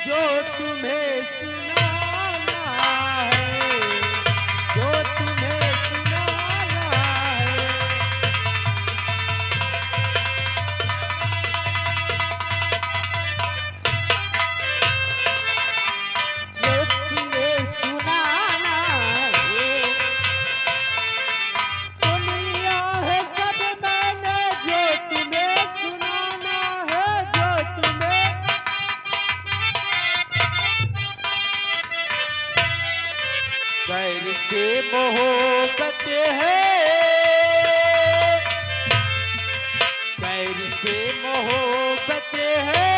जो तुम्हें सुनाना है, जो तुम्हें सुनाना है। जो तुम्हें सुनाना है, सुन लिया है सब मैंने, जो तुम्हें सुनाना है, जो तुम्हें। गैर से मोहब्बत है, गैर से मोहब्बत है,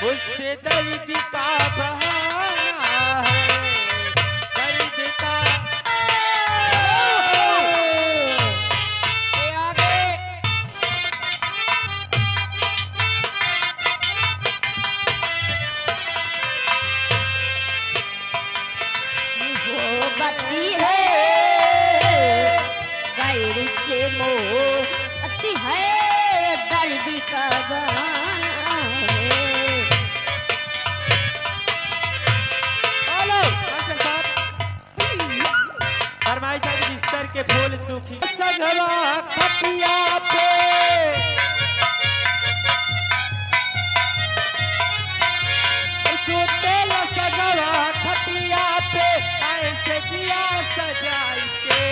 मुझसे दर्द का बहाना है, दर्द का। ये आगे मोहब्बती है, गैर से मोहब्बती है, दर्द का बहाना है। हेलो मास्टर साहब, फरमाइश है कि बिस्तर के फूल सूखी सजवा खटिया पे, सोते ल सजवा खटिया पे, ऐसे जिया सजाई के।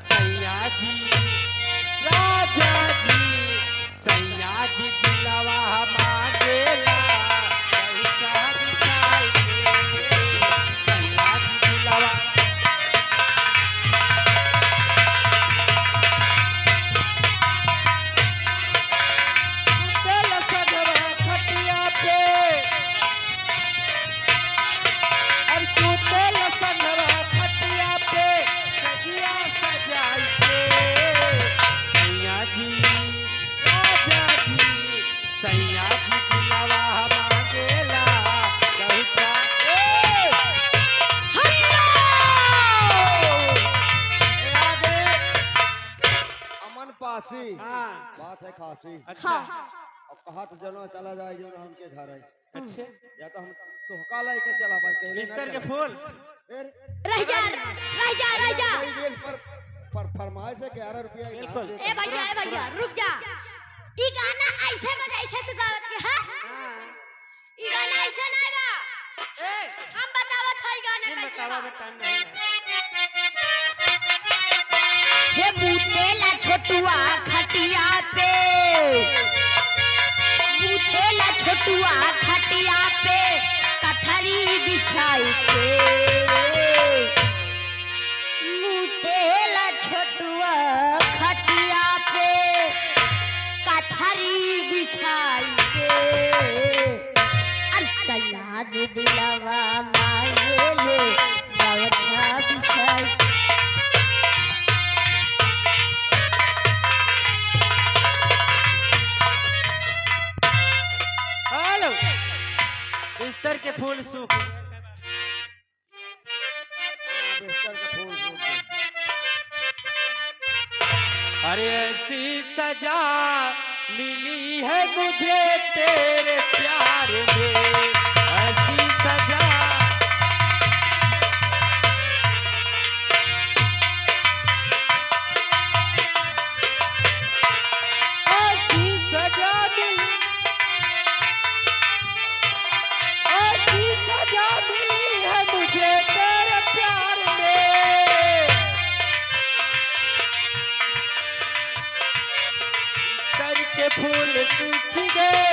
सैया जी राजा जी, सैया जी दिलवा मांगेला, पैसा बिछाई के। सैया जी दिलवा तेल सजवा खटिया पे, और सुतेल सजवा खटिया पे, सजिया सजाई के। सैया जी राजा जी, सैया जी दिलवा मांगेला, पैसा। आगे अमन पासी हाँ बात है खासी। अच्छा अब कहा तो जनो चला जाए जो हमके घर है, अच्छे या तो हम तो हका के चला भाई कहीं बिस्तर के फूल फिर रह जा रह जा रह जा। कई बेल पर फरमाइश है 11 रुपया इनाम बिल्कुल। देते ए भैया रुक जा। ई गाना ऐसे का ऐसे तो गावत के है। ई गाना ऐसे नहीं बा। ए हम बतावत है गाना ये कैसे बतावा बा। में टाइम नहीं है। हे मुतेला छोटुआ खटिया पे, मुतेला छोटुआ खटिया पे, कथरी बिछाई के। मुतेला छोटुआ खटिया पे, कथरी बिछाई के। अर सयाज दिलवा मांगे ले, गवछा बिछाई के। हेलो बिस्तर के फूल सूख बिस्तर के फूल फूल के। अरे ऐसी सजा मिली है मुझे तेरे प्यार में, ऐसी सजा। ऐसी सजा मिली, ऐसी सजा मिली है मुझे तेरे प्यार में। बिस्तर के फूल सूख गए,